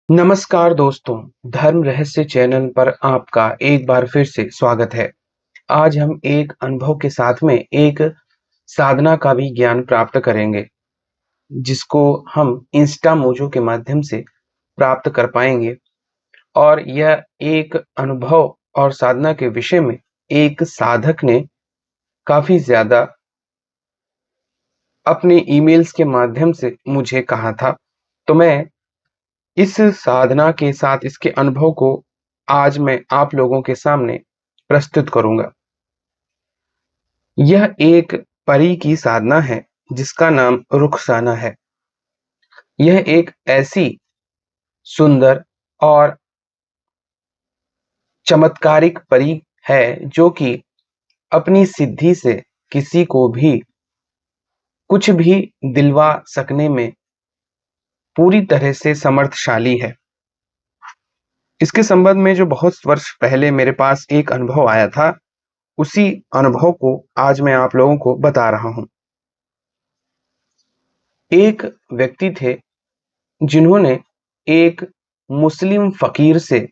नमस्कार दोस्तों, धर्म रहस्य चैनल पर आपका एक बार फिर से स्वागत है। आज हम एक अनुभव के साथ में एक साधना का भी ज्ञान प्राप्त करेंगे, जिसको हम इंस्टा मोजो के माध्यम से प्राप्त कर पाएंगे। और यह एक अनुभव और साधना के विषय में एक साधक ने काफी ज्यादा अपने ईमेल्स के माध्यम से मुझे कहा था। तो मैं इस साधना के साथ इसके अनुभव को आज मैं आप लोगों के सामने प्रस्तुत करूंगा। यह एक परी की साधना है जिसका नाम रुखसाना है। यह एक ऐसी सुंदर और चमत्कारिक परी है जो कि अपनी सिद्धि से किसी को भी कुछ भी दिलवा सकने में पूरी तरह से समर्थशाली है। इसके संबंध में जो बहुत वर्ष पहले मेरे पास एक अनुभव आया था, उसी अनुभव को आज मैं आप लोगों को बता रहा हूं। एक व्यक्ति थे जिन्होंने एक मुस्लिम फकीर से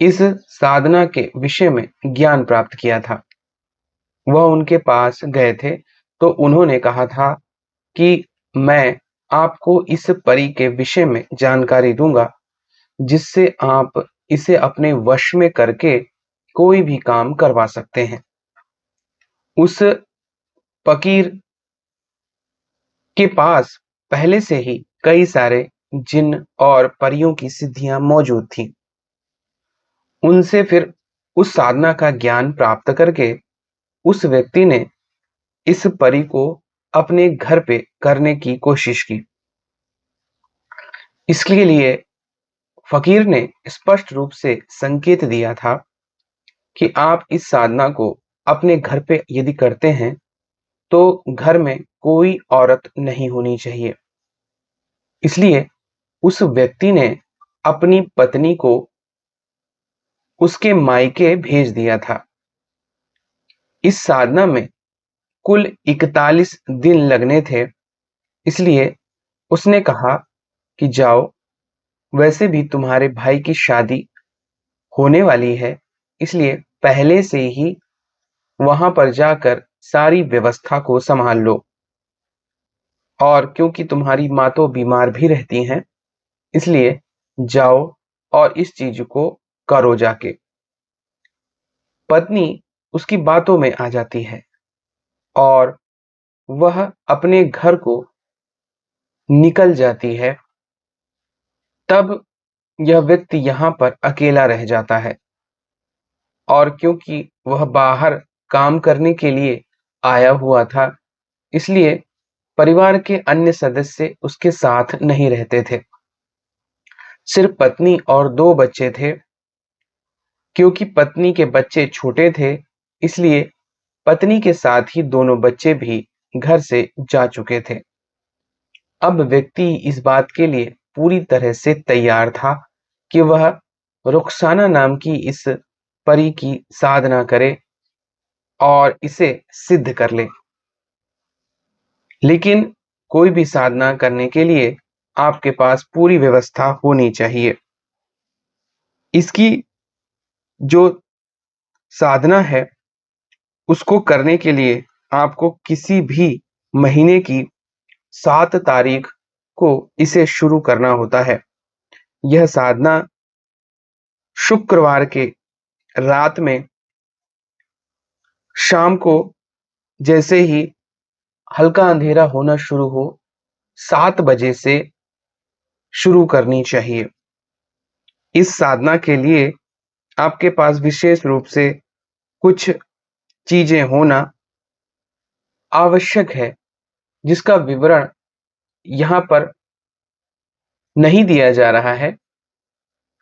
इस साधना के विषय में ज्ञान प्राप्त किया था। वह उनके पास गए थे तो उन्होंने कहा था कि मैं आपको इस परी के विषय में जानकारी दूंगा, जिससे आप इसे अपने वश में करके कोई भी काम करवा सकते हैं। उस फकीर के पास पहले से ही कई सारे जिन्न और परियों की सिद्धियां मौजूद थीं। उनसे फिर उस साधना का ज्ञान प्राप्त करके उस व्यक्ति ने इस परी को अपने घर पे करने की कोशिश की। इसके लिए फकीर ने स्पष्ट रूप से संकेत दिया था कि आप इस साधना को अपने घर पे यदि करते हैं तो घर में कोई औरत नहीं होनी चाहिए। इसलिए उस व्यक्ति ने अपनी पत्नी को उसके मायके भेज दिया था। इस साधना में कुल 41 दिन लगने थे, इसलिए उसने कहा कि जाओ, वैसे भी तुम्हारे भाई की शादी होने वाली है, इसलिए पहले से ही वहां पर जाकर सारी व्यवस्था को संभाल लो। और क्योंकि तुम्हारी माँ तो बीमार भी रहती हैं, इसलिए जाओ और इस चीज को करो जाके। पत्नी उसकी बातों में आ जाती है और वह अपने घर को निकल जाती है। तब यह व्यक्ति यहाँ पर अकेला रह जाता है और क्योंकि वह बाहर काम करने के लिए आया हुआ था, इसलिए परिवार के अन्य सदस्य उसके साथ नहीं रहते थे। सिर्फ पत्नी और 2 बच्चे थे। क्योंकि पत्नी के बच्चे छोटे थे, इसलिए पत्नी के साथ ही दोनों बच्चे भी घर से जा चुके थे। अब व्यक्ति इस बात के लिए पूरी तरह से तैयार था कि वह रुखसाना नाम की इस परी की साधना करे और इसे सिद्ध कर ले। लेकिन कोई भी साधना करने के लिए आपके पास पूरी व्यवस्था होनी चाहिए। इसकी जो साधना है, उसको करने के लिए आपको किसी भी महीने की 7 तारीख को इसे शुरू करना होता है। यह साधना शुक्रवार के रात में शाम को जैसे ही हल्का अंधेरा होना शुरू हो, 7 बजे से शुरू करनी चाहिए। इस साधना के लिए आपके पास विशेष रूप से कुछ चीजें होना आवश्यक है, जिसका विवरण यहाँ पर नहीं दिया जा रहा है।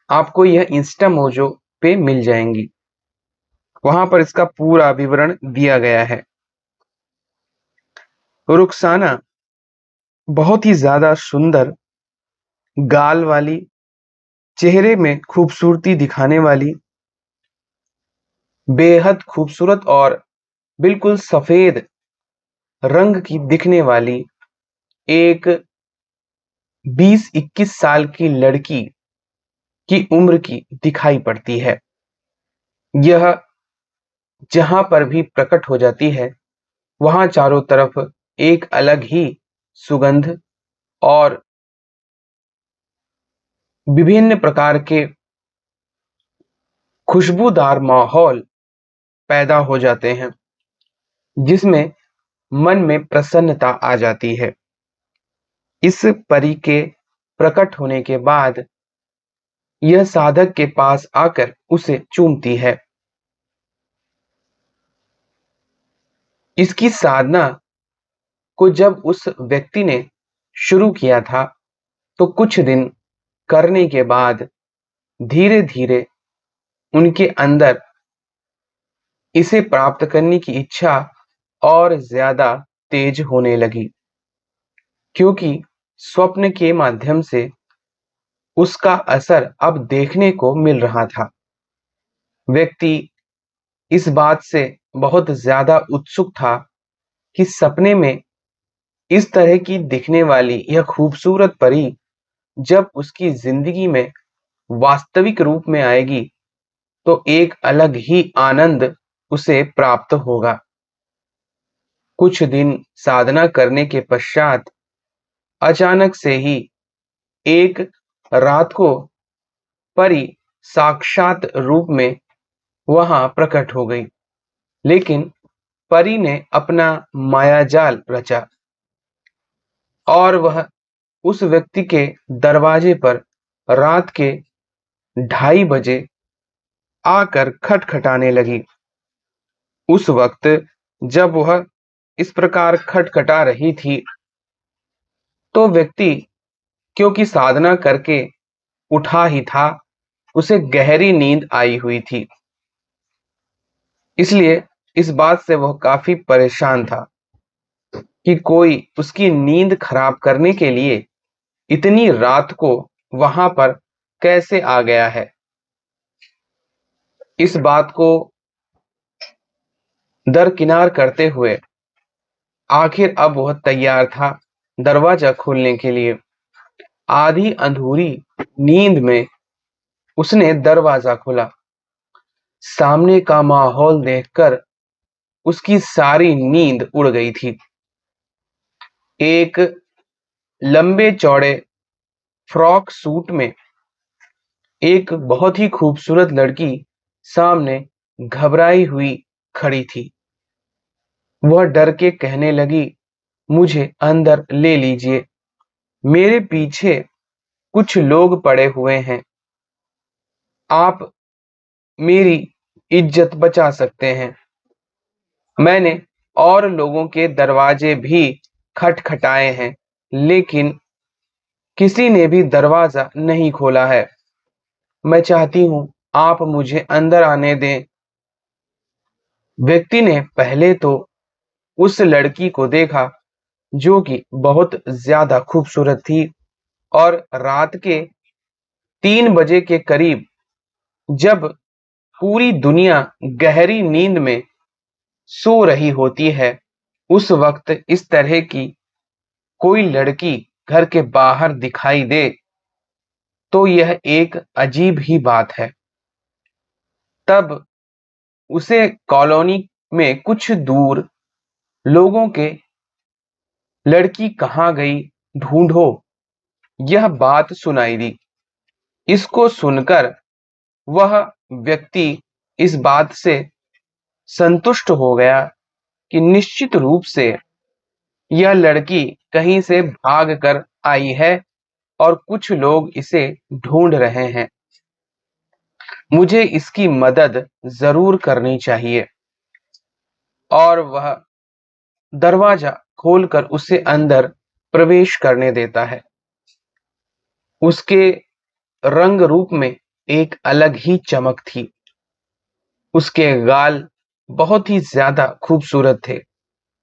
आपको यह इंस्टा मोजो पे मिल जाएंगी, वहां पर इसका पूरा विवरण दिया गया है। रुखसाना बहुत ही ज्यादा सुंदर, गाल वाली, चेहरे में खूबसूरती दिखाने वाली, बेहद खूबसूरत और बिल्कुल सफेद रंग की दिखने वाली एक 20-21 साल की लड़की की उम्र की दिखाई पड़ती है। यह जहां पर भी प्रकट हो जाती है, वहां चारों तरफ एक अलग ही सुगंध और विभिन्न प्रकार के खुशबूदार माहौल पैदा हो जाते हैं, जिसमें मन में प्रसन्नता आ जाती है। इस परी के प्रकट होने के बाद यह साधक के पास आकर उसे चूमती है। इसकी साधना को जब उस व्यक्ति ने शुरू किया था, तो कुछ दिन करने के बाद धीरे धीरे उनके अंदर इसे प्राप्त करने की इच्छा और ज्यादा तेज होने लगी, क्योंकि स्वप्न के माध्यम से उसका असर अब देखने को मिल रहा था। व्यक्ति इस बात से बहुत ज्यादा उत्सुक था कि सपने में इस तरह की दिखने वाली यह खूबसूरत परी जब उसकी जिंदगी में वास्तविक रूप में आएगी, तो एक अलग ही आनंद उसे प्राप्त होगा। कुछ दिन साधना करने के पश्चात अचानक से ही एक रात को परी साक्षात रूप में वहां प्रकट हो गई। लेकिन परी ने अपना मायाजाल रचा और वह उस व्यक्ति के दरवाजे पर रात के 2:30 बजे आकर खटखटाने लगी। उस वक्त जब वह इस प्रकार खटखटा रही थी, तो व्यक्ति, क्योंकि साधना करके उठा ही था, उसे गहरी नींद आई हुई थी। इसलिए इस बात से वह काफी परेशान था कि कोई उसकी नींद खराब करने के लिए इतनी रात को वहां पर कैसे आ गया है। इस बात को दरकिनार करते हुए आखिर अब वह तैयार था दरवाजा खोलने के लिए। आधी अधूरी नींद में उसने दरवाजा खोला। सामने का माहौल देखकर उसकी सारी नींद उड़ गई थी। एक लंबे चौड़े फ्रॉक सूट में एक बहुत ही खूबसूरत लड़की सामने घबराई हुई खड़ी थी। वह डर के कहने लगी, मुझे अंदर ले लीजिए, मेरे पीछे कुछ लोग पड़े हुए हैं, आप मेरी इज्जत बचा सकते हैं। मैंने और लोगों के दरवाजे भी खटखटाए हैं, लेकिन किसी ने भी दरवाजा नहीं खोला है। मैं चाहती हूं आप मुझे अंदर आने दें। व्यक्ति ने पहले तो उस लड़की को देखा, जो कि बहुत ज्यादा खूबसूरत थी, और रात के 3 बजे के करीब जब पूरी दुनिया गहरी नींद में सो रही होती है, उस वक्त इस तरह की कोई लड़की घर के बाहर दिखाई दे, तो यह एक अजीब ही बात है। तब उसे कॉलोनी में कुछ दूर लोगों के लड़की कहाँ गई, ढूंढो, यह बात सुनाई दी। इसको सुनकर वह व्यक्ति इस बात से संतुष्ट हो गया कि निश्चित रूप से यह लड़की कहीं से भाग कर आई है और कुछ लोग इसे ढूंढ रहे हैं। मुझे इसकी मदद जरूर करनी चाहिए। और वह दरवाजा खोलकर उसे अंदर प्रवेश करने देता है। उसके रंग रूप में एक अलग ही चमक थी। उसके गाल बहुत ही ज्यादा खूबसूरत थे,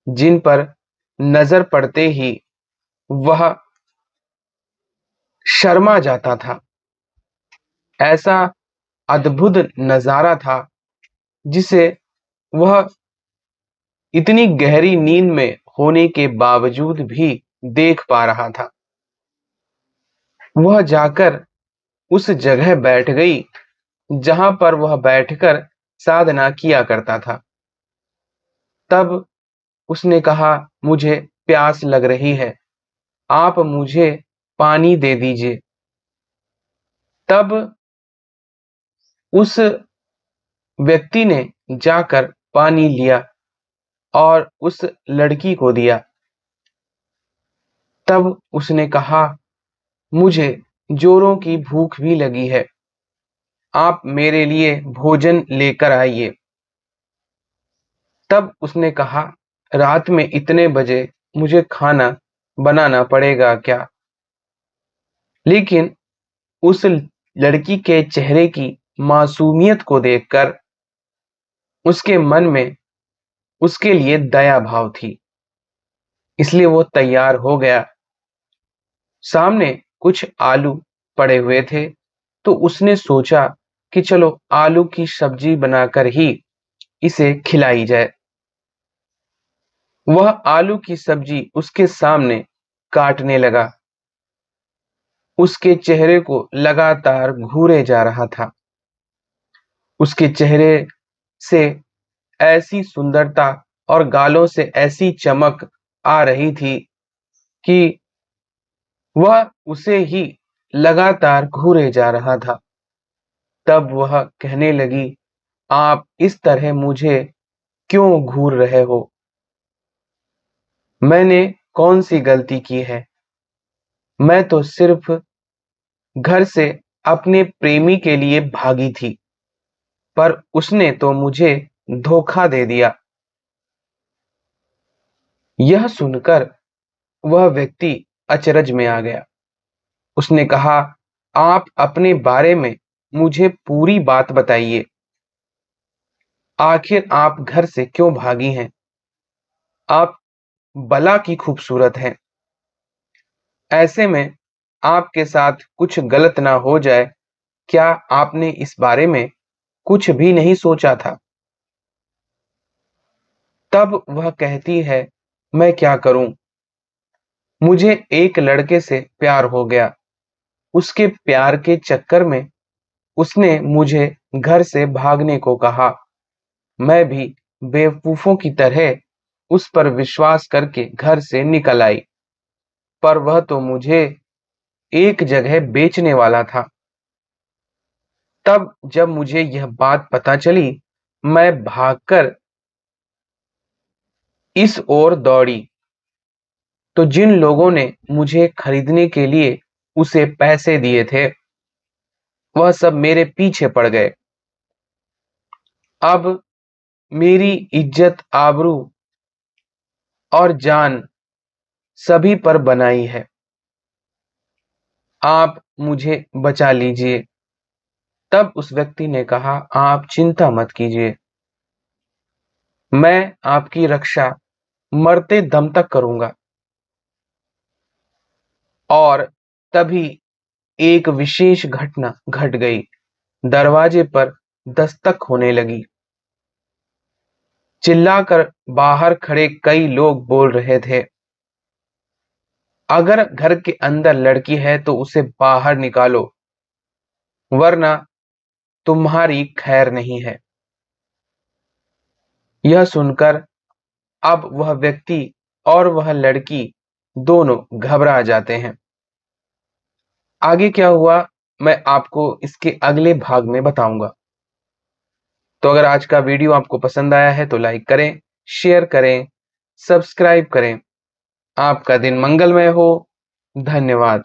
जिन पर नजर पड़ते ही वह शर्मा जाता था। ऐसा अद्भुत नजारा था जिसे वह इतनी गहरी नींद में होने के बावजूद भी देख पा रहा था। वह जाकर उस जगह बैठ गई जहां पर वह बैठकर साधना किया करता था। तब उसने कहा, मुझे प्यास लग रही है, आप मुझे पानी दे दीजिए। तब उस व्यक्ति ने जाकर पानी लिया और उस लड़की को दिया। तब उसने कहा, मुझे जोरों की भूख भी लगी है, आप मेरे लिए भोजन लेकर आइए। तब उसने कहा, रात में इतने बजे मुझे खाना बनाना पड़ेगा क्या? लेकिन उस लड़की के चेहरे की मासूमियत को देखकर उसके मन में उसके लिए दया भाव थी, इसलिए वो तैयार हो गया। सामने कुछ आलू पड़े हुए थे, तो उसने सोचा कि चलो आलू की सब्जी बनाकर ही इसे खिलाई जाए। वह आलू की सब्जी उसके सामने काटने लगा। उसके चेहरे को लगातार घूरे जा रहा था। उसके चेहरे से ऐसी सुंदरता और गालों से ऐसी चमक आ रही थी कि वह उसे ही लगातार घूरे जा रहा था। तब वह कहने लगी, आप इस तरह मुझे क्यों घूर रहे हो? मैंने कौन सी गलती की है? मैं तो सिर्फ घर से अपने प्रेमी के लिए भागी थी, पर उसने तो मुझे धोखा दे दिया। यह सुनकर वह व्यक्ति अचरज में आ गया। उसने कहा, आप अपने बारे में मुझे पूरी बात बताइए। आखिर आप घर से क्यों भागी हैं? आप बला की खूबसूरत हैं। ऐसे में आपके साथ कुछ गलत ना हो जाए, क्या आपने इस बारे में कुछ भी नहीं सोचा था? तब वह कहती है, मैं क्या करूं? मुझे एक लड़के से प्यार हो गया। उसके प्यार के चक्कर में उसने मुझे घर से भागने को कहा। मैं भी बेवकूफों की तरह उस पर विश्वास करके घर से निकल आई, पर वह तो मुझे एक जगह बेचने वाला था। तब जब मुझे यह बात पता चली, मैं भागकर इस ओर दौड़ी, तो जिन लोगों ने मुझे खरीदने के लिए उसे पैसे दिए थे, वह सब मेरे पीछे पड़ गए। अब मेरी इज्जत, आबरू और जान सभी पर बनाई है। आप मुझे बचा लीजिए। तब उस व्यक्ति ने कहा, आप चिंता मत कीजिए, मैं आपकी रक्षा मरते दम तक करूंगा। और तभी एक विशेष घटना घट गई। दरवाजे पर दस्तक होने लगी। चिल्लाकर बाहर खड़े कई लोग बोल रहे थे, अगर घर के अंदर लड़की है तो उसे बाहर निकालो, वरना तुम्हारी खैर नहीं है। यह सुनकर अब वह व्यक्ति और वह लड़की दोनों घबरा जाते हैं। आगे क्या हुआ, मैं आपको इसके अगले भाग में बताऊंगा। तो अगर आज का वीडियो आपको पसंद आया है तो लाइक करें, शेयर करें, सब्सक्राइब करें। आपका दिन मंगलमय हो। धन्यवाद।